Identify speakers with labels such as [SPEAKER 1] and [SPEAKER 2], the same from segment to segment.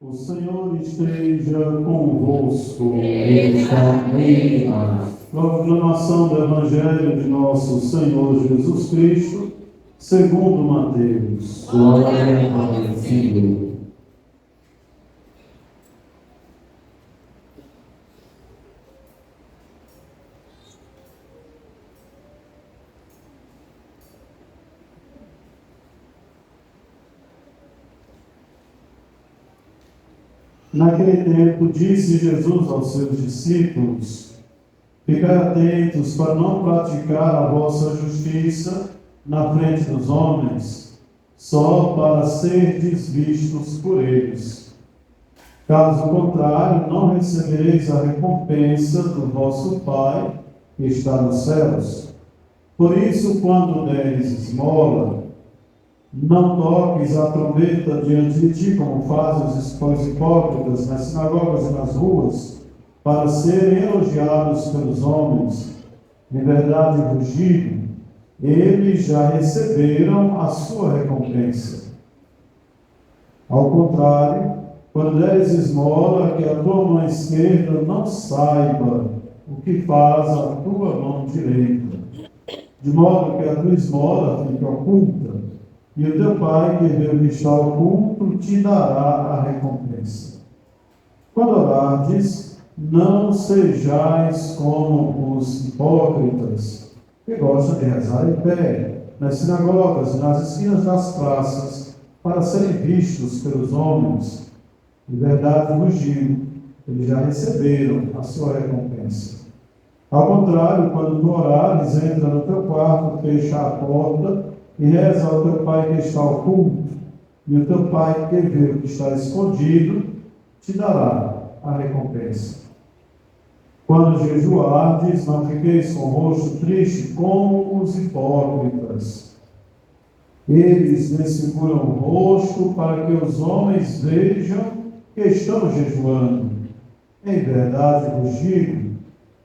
[SPEAKER 1] O Senhor esteja convosco.
[SPEAKER 2] Ele está no meio de nós.
[SPEAKER 1] Proclamação do Evangelho de nosso Senhor Jesus Cristo, segundo Mateus.
[SPEAKER 2] Glória a Deus, Senhor.
[SPEAKER 1] Naquele tempo, disse Jesus aos seus discípulos: Ficai atentos para não praticar a vossa justiça na frente dos homens, só para serdes vistos por eles. Caso contrário, não recebereis a recompensa do vosso Pai que está nos céus. Por isso, quando deres esmola, não toques a trombeta diante de ti, como fazem os hipócritas nas sinagogas e nas ruas, para serem elogiados pelos homens. Em verdade vos digo, eles já receberam a sua recompensa. Ao contrário, quando deres esmola, que a tua mão esquerda não saiba o que faz a tua mão direita, de modo que a tua esmola fique oculta, e o teu Pai, que vê o que está oculto, te dará a recompensa. Quando orardes, não sejais como os hipócritas, que gostam de rezar em pé, nas sinagogas e nas esquinas das praças, para serem vistos pelos homens. De verdade vos digo, eles já receberam a sua recompensa. Ao contrário, quando tu orares, entra no teu quarto, fecha a porta e reza ao teu Pai que está oculto, e o teu Pai que vê o que está escondido te dará a recompensa. Quando jejuardes, não fiqueis com o rosto triste como os hipócritas. Eles desfiguram o rosto para que os homens vejam que estão jejuando. Em verdade vos digo,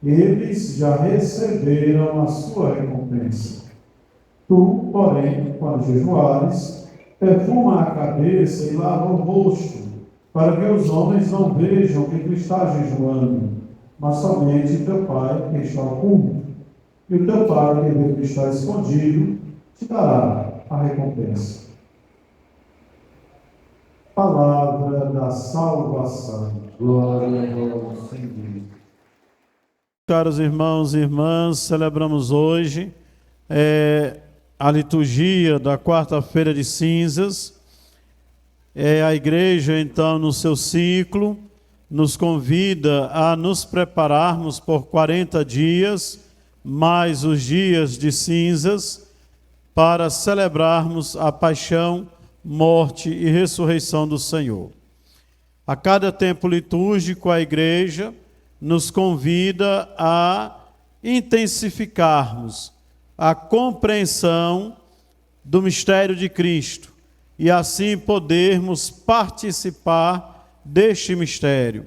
[SPEAKER 1] eles já receberam a sua recompensa. Tu, porém, quando jejuares, perfuma a cabeça e lava o rosto, para que os homens não vejam que tu estás jejuando, mas somente teu Pai que está oculto. E o teu Pai que vê que está escondido, te dará a recompensa. Palavra da salvação.
[SPEAKER 2] Glória a Deus, Senhor.
[SPEAKER 1] Caros irmãos e irmãs, celebramos hoje a liturgia da quarta-feira de cinzas. A igreja, então, no seu ciclo, nos convida a nos prepararmos por 40 dias, mais os dias de cinzas, para celebrarmos a paixão, morte e ressurreição do Senhor. A cada tempo litúrgico, a igreja nos convida a intensificarmos a compreensão do mistério de Cristo e assim podermos participar deste mistério.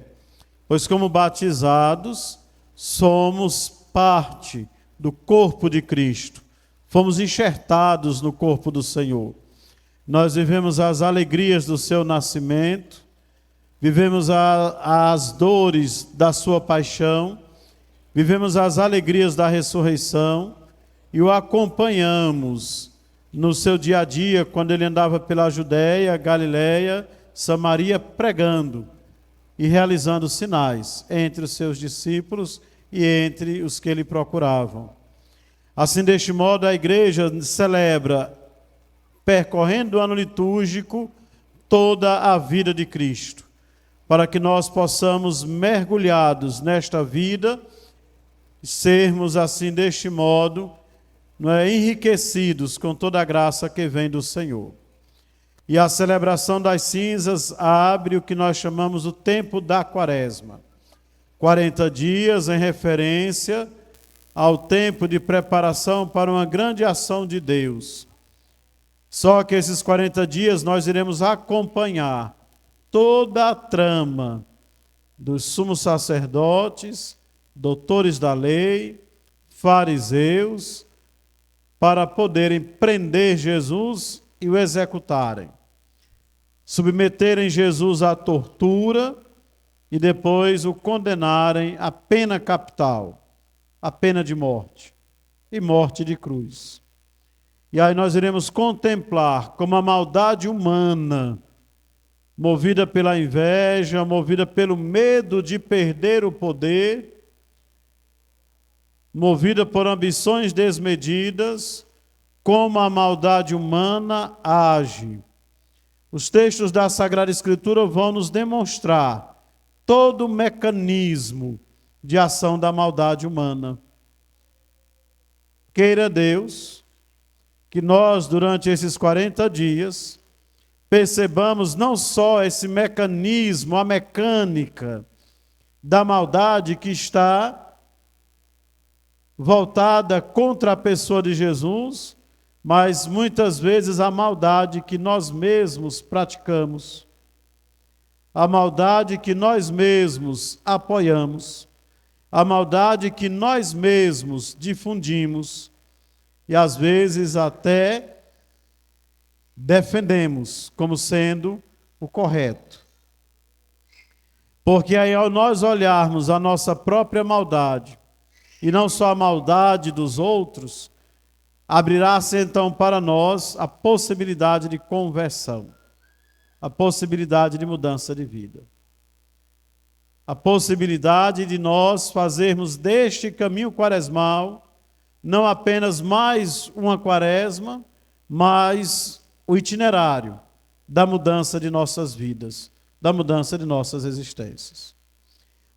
[SPEAKER 1] Pois como batizados, somos parte do corpo de Cristo. Fomos enxertados no corpo do Senhor. Nós vivemos as alegrias do seu nascimento, vivemos as dores da sua paixão, vivemos as alegrias da ressurreição e o acompanhamos no seu dia a dia, quando ele andava pela Judéia, Galiléia, Samaria, pregando e realizando sinais entre os seus discípulos e entre os que ele procuravam. Assim, deste modo, a igreja celebra, percorrendo o ano litúrgico, toda a vida de Cristo, para que nós possamos, mergulhados nesta vida, sermos assim, deste modo, enriquecidos com toda a graça que vem do Senhor. E a celebração das cinzas abre o que nós chamamos o tempo da Quaresma. 40 dias em referência ao tempo de preparação para uma grande ação de Deus. Só que esses 40 dias nós iremos acompanhar toda a trama dos sumos sacerdotes, doutores da lei, fariseus, para poderem prender Jesus e o executarem. submeterem Jesus à tortura e depois o condenarem à pena capital, à pena de morte e morte de cruz. E aí nós iremos contemplar como a maldade humana, movida pela inveja, movida pelo medo de perder o poder, movida por ambições desmedidas, como a maldade humana age. Os textos da Sagrada Escritura vão nos demonstrar todo o mecanismo de ação da maldade humana. Queira Deus que nós, durante esses 40 dias, percebamos não só esse mecanismo, a mecânica da maldade que está voltada contra a pessoa de Jesus, mas muitas vezes a maldade que nós mesmos praticamos, a maldade que nós mesmos apoiamos, a maldade que nós mesmos difundimos e às vezes até defendemos como sendo o correto. Porque aí, ao nós olharmos a nossa própria maldade, e não só a maldade dos outros, abrirá-se então para nós a possibilidade de conversão, a possibilidade de mudança de vida, a possibilidade de nós fazermos deste caminho quaresmal não apenas mais uma quaresma, mas o itinerário da mudança de nossas vidas, da mudança de nossas existências.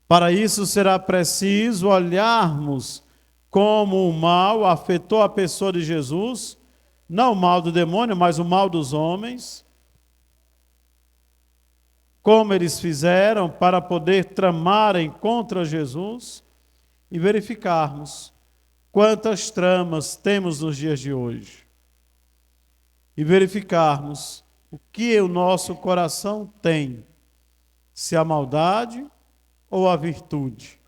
[SPEAKER 1] Para isso será preciso olharmos como o mal afetou a pessoa de Jesus, não o mal do demônio, mas o mal dos homens, como eles fizeram para poder tramarem contra Jesus e verificarmos quantas tramas temos nos dias de hoje. E verificarmos o que o nosso coração tem, se a maldade ou a virtude.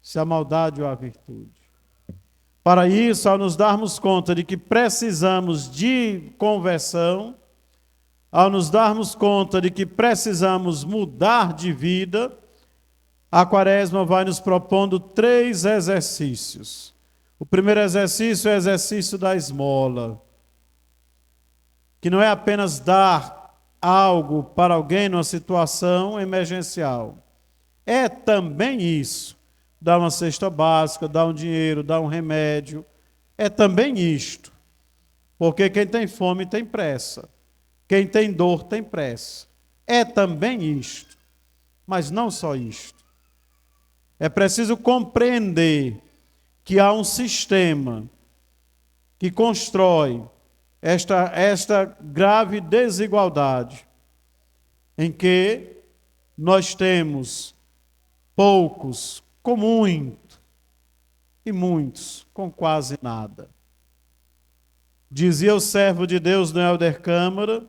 [SPEAKER 1] Se a maldade ou a virtude. Para isso, ao nos darmos conta de que precisamos de conversão, ao nos darmos conta de que precisamos mudar de vida, a Quaresma vai nos propondo 3 exercícios. O primeiro exercício é o exercício da esmola, que não é apenas dar algo para alguém numa situação emergencial. É também isso. Dar uma cesta básica, dar um dinheiro, dar um remédio. É também isto. Porque quem tem fome tem pressa. Quem tem dor tem pressa. É também isto. Mas não só isto. É preciso compreender que há um sistema que constrói esta grave desigualdade em que nós temos poucos com muito e muitos com quase nada. Dizia o servo de Deus no Helder Câmara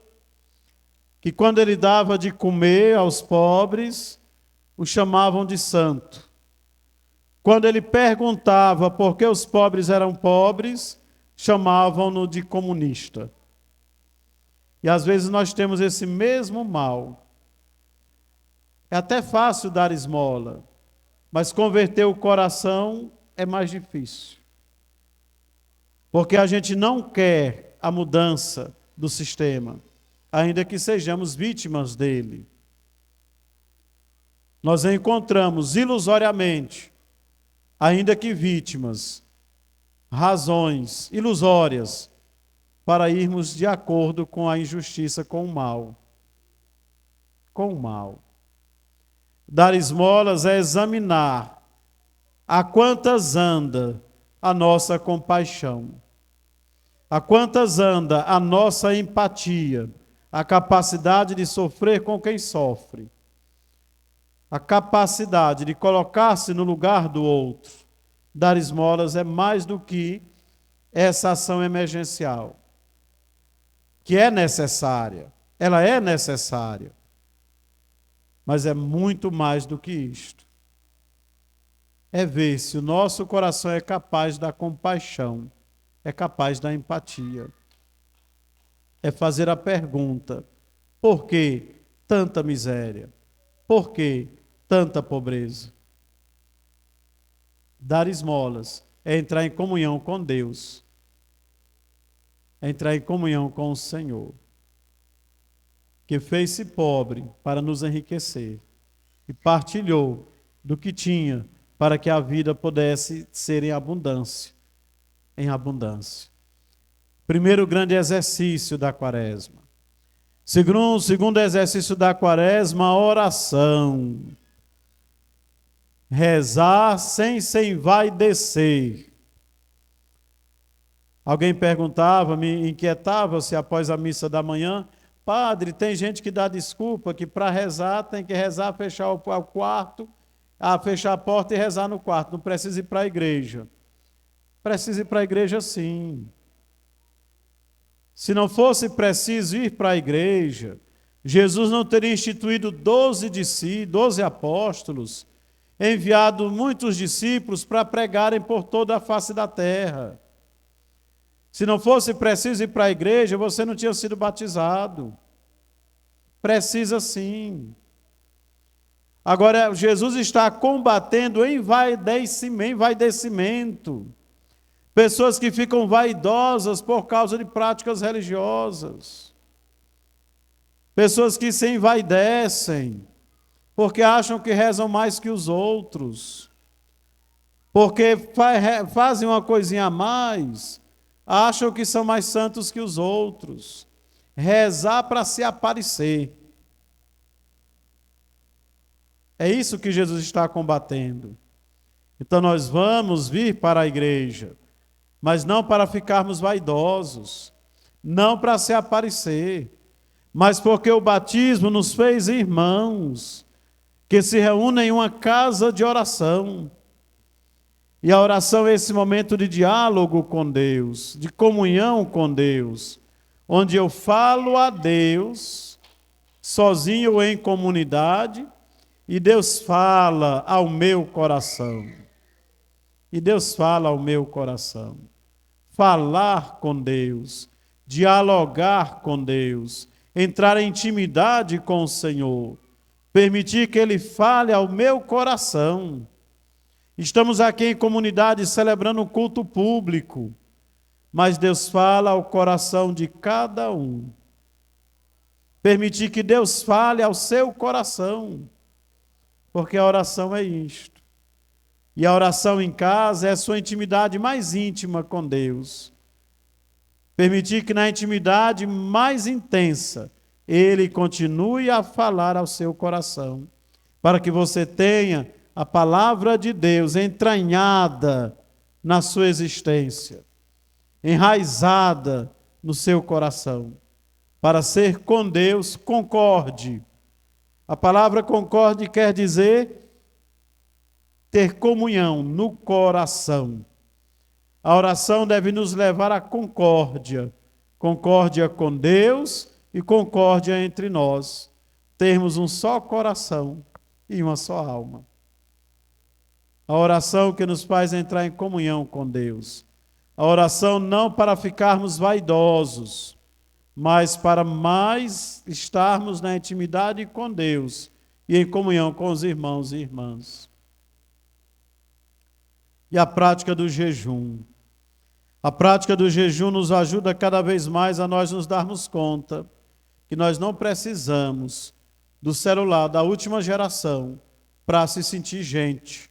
[SPEAKER 1] que quando ele dava de comer aos pobres, o chamavam de santo. Quando ele perguntava por que os pobres eram pobres, chamavam-no de comunista. E às vezes nós temos esse mesmo mal. É até fácil dar esmola, mas converter o coração é mais difícil. Porque a gente não quer a mudança do sistema, ainda que sejamos vítimas dele. Nós encontramos ilusoriamente, ainda que vítimas, razões ilusórias para irmos de acordo com a injustiça, com o mal. Com o mal. Dar esmolas é examinar a quantas anda a nossa compaixão, a quantas anda a nossa empatia, a capacidade de sofrer com quem sofre, a capacidade de colocar-se no lugar do outro. Dar esmolas é mais do que essa ação emergencial, que é necessária, ela é necessária, mas é muito mais do que isto. É ver se o nosso coração é capaz da compaixão, é capaz da empatia. É fazer a pergunta: Por que tanta miséria? Por que tanta pobreza? Dar esmolas é entrar em comunhão com Deus, é entrar em comunhão com o Senhor, que fez-se pobre para nos enriquecer e partilhou do que tinha para que a vida pudesse ser em abundância, em abundância. Primeiro grande exercício da quaresma. Segundo exercício da quaresma, a oração. Rezar sem se envaidecer. Alguém perguntava, me inquietava se após a missa da manhã, padre, tem gente que dá desculpa que para rezar tem que rezar, fechar o quarto, fechar a porta e rezar no quarto, não precisa ir para a igreja. Precisa ir para a igreja sim. Se não fosse preciso ir para a igreja, Jesus não teria instituído 12 apóstolos, enviado muitos discípulos para pregarem por toda a face da terra. Se não fosse preciso ir para a igreja, você não tinha sido batizado. Precisa sim. Agora, Jesus está combatendo o envaidecimento. Pessoas que ficam vaidosas por causa de práticas religiosas. Pessoas que se envaidecem porque acham que rezam mais que os outros. Porque fazem uma coisinha a mais, acham que são mais santos que os outros. Rezar para se aparecer. É isso que Jesus está combatendo. Então nós vamos vir para a igreja, mas não para ficarmos vaidosos, não para se aparecer, mas porque o batismo nos fez irmãos, que se reúnem em uma casa de oração. E a oração é esse momento de diálogo com Deus, de comunhão com Deus, onde eu falo a Deus, sozinho ou em comunidade, e Deus fala ao meu coração. E Deus fala ao meu coração. Falar com Deus, dialogar com Deus, entrar em intimidade com o Senhor, permitir que Ele fale ao meu coração. Estamos aqui em comunidade celebrando um culto público, mas Deus fala ao coração de cada um. Permitir que Deus fale ao seu coração, porque a oração é isto. E a oração em casa é a sua intimidade mais íntima com Deus. Permitir que na intimidade mais intensa, Ele continue a falar ao seu coração, para que você tenha a palavra de Deus entranhada na sua existência, enraizada no seu coração, para ser com Deus concorde. A palavra concorde quer dizer ter comunhão no coração. A oração deve nos levar à concórdia, concórdia com Deus e concórdia entre nós, termos um só coração e uma só alma. A oração que nos faz entrar em comunhão com Deus. A oração não para ficarmos vaidosos, mas para mais estarmos na intimidade com Deus e em comunhão com os irmãos e irmãs. E a prática do jejum. A prática do jejum nos ajuda cada vez mais a nós nos darmos conta que nós não precisamos do celular da última geração para se sentir gente.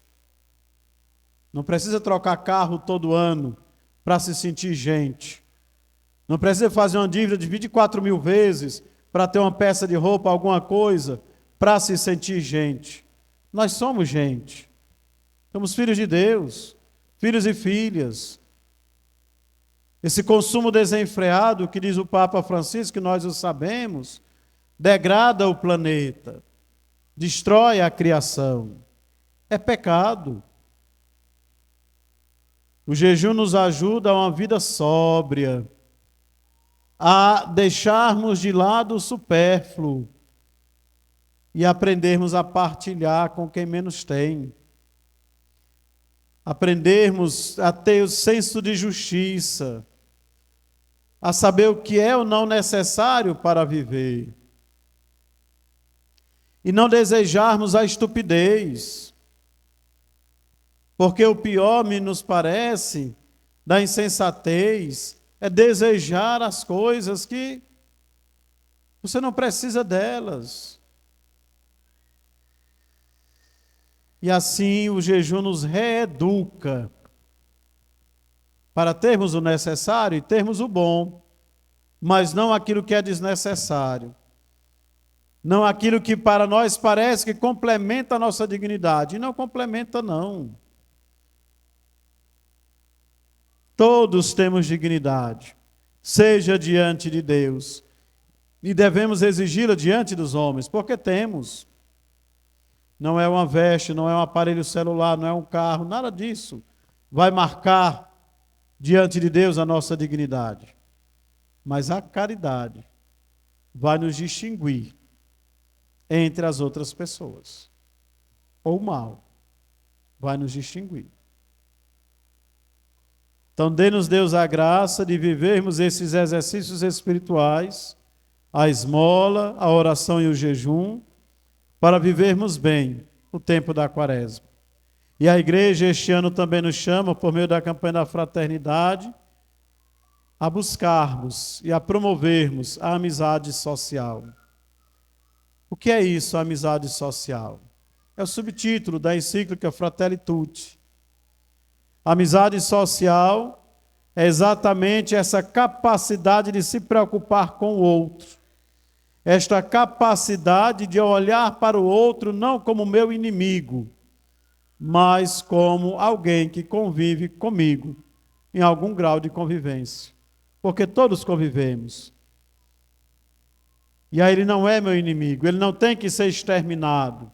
[SPEAKER 1] Não precisa trocar carro todo ano para se sentir gente. Não precisa fazer uma dívida de 24 mil vezes para ter uma peça de roupa, alguma coisa, para se sentir gente. Nós somos gente. Somos filhos de Deus, filhos e filhas. Esse consumo desenfreado, que diz o Papa Francisco, que nós o sabemos, degrada o planeta, destrói a criação. É pecado. O jejum nos ajuda a uma vida sóbria, a deixarmos de lado o supérfluo e aprendermos a partilhar com quem menos tem. Aprendermos a ter o senso de justiça, a saber o que é ou não necessário para viver. e não desejarmos a estupidez. Porque o pior, me nos parece, da insensatez é desejar as coisas que você não precisa delas. E assim o jejum nos reeduca para termos o necessário e termos o bom, mas não aquilo que é desnecessário. Não aquilo que para nós parece que complementa a nossa dignidade. E não complementa, não. Todos temos dignidade, seja diante de Deus, e devemos exigi-la diante dos homens, porque temos. Não é uma veste, não é um aparelho celular, não é um carro, nada disso vai marcar diante de Deus a nossa dignidade. Mas a caridade vai nos distinguir entre as outras pessoas. Ou o mal vai nos distinguir. Então, dê-nos Deus a graça de vivermos esses exercícios espirituais, a esmola, a oração e o jejum, para vivermos bem o tempo da Quaresma. E a igreja este ano também nos chama, por meio da campanha da fraternidade, a buscarmos e a promovermos a amizade social. O que é isso, a amizade social? É o subtítulo da encíclica Fratelli Tutti. A amizade social é exatamente essa capacidade de se preocupar com o outro. Esta capacidade de olhar para o outro não como meu inimigo, mas como alguém que convive comigo, em algum grau de convivência. Porque todos convivemos. E aí ele não é meu inimigo, ele não tem que ser exterminado.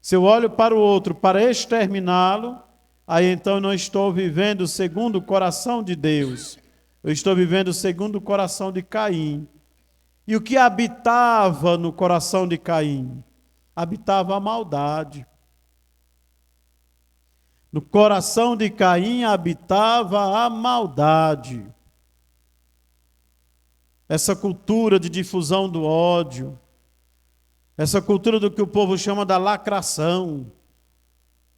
[SPEAKER 1] Se eu olho para o outro para exterminá-lo, aí então eu não estou vivendo segundo o coração de Deus. Eu estou vivendo segundo o coração de Caim. E o que habitava no coração de Caim? Habitava a maldade. No coração de Caim habitava a maldade. Essa cultura de difusão do ódio, essa cultura do que o povo chama da lacração.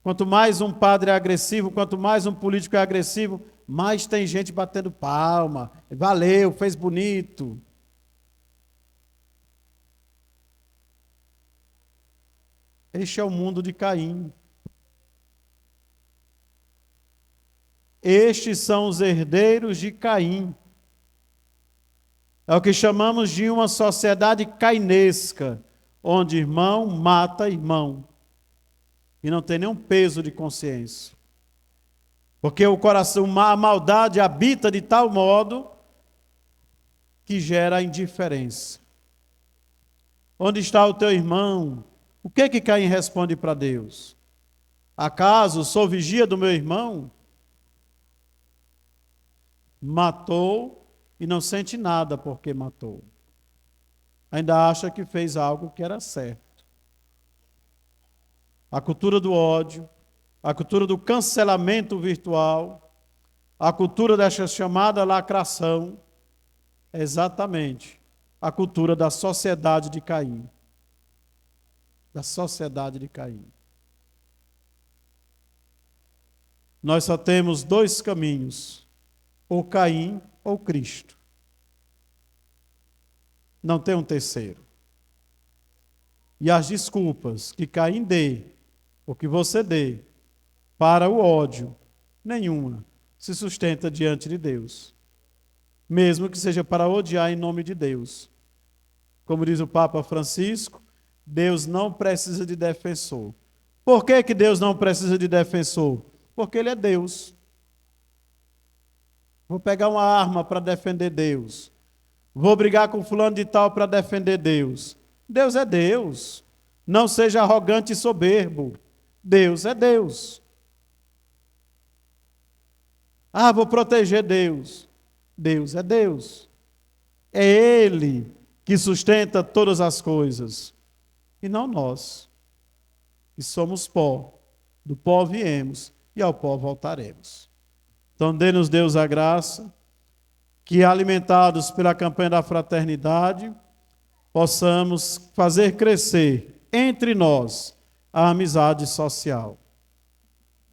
[SPEAKER 1] Quanto mais um padre é agressivo, quanto mais um político é agressivo, mais tem gente batendo palma. Valeu, fez bonito. Este é o mundo de Caim. Estes são os herdeiros de Caim. É o que chamamos de uma sociedade cainesca, onde irmão mata irmão. E não tem nenhum peso de consciência. Porque o coração, a maldade habita de tal modo que gera indiferença. Onde está o teu irmão? O que Caim responde para Deus? Acaso sou vigia do meu irmão? Matou e não sente nada porque matou. Ainda acha que fez algo que era certo. A cultura do ódio, a cultura do cancelamento virtual, a cultura dessa chamada lacração, é exatamente a cultura da sociedade de Caim. Da sociedade de Caim. Nós só temos dois caminhos, ou Caim ou Cristo. Não tem um terceiro. E as desculpas que Caim dê, ou que você dê, para o ódio, nenhuma se sustenta diante de Deus. Mesmo que seja para odiar em nome de Deus. Como diz o Papa Francisco, Deus não precisa de defensor. Por que Deus não precisa de defensor? Porque Ele é Deus. Vou pegar uma arma para defender Deus. Vou brigar com fulano de tal para defender Deus. Deus é Deus. Não seja arrogante e soberbo. Deus é Deus. Ah, vou proteger Deus. Deus é Deus. É Ele que sustenta todas as coisas. E não nós. E somos pó. Do pó viemos e ao pó voltaremos. Então, dê-nos Deus a graça que, alimentados pela campanha da fraternidade, possamos fazer crescer entre nós a amizade social,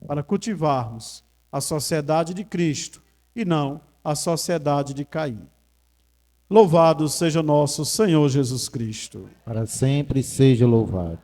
[SPEAKER 1] para cultivarmos a sociedade de Cristo e não a sociedade de Caim. Louvado seja nosso Senhor Jesus Cristo.
[SPEAKER 3] Para sempre seja louvado.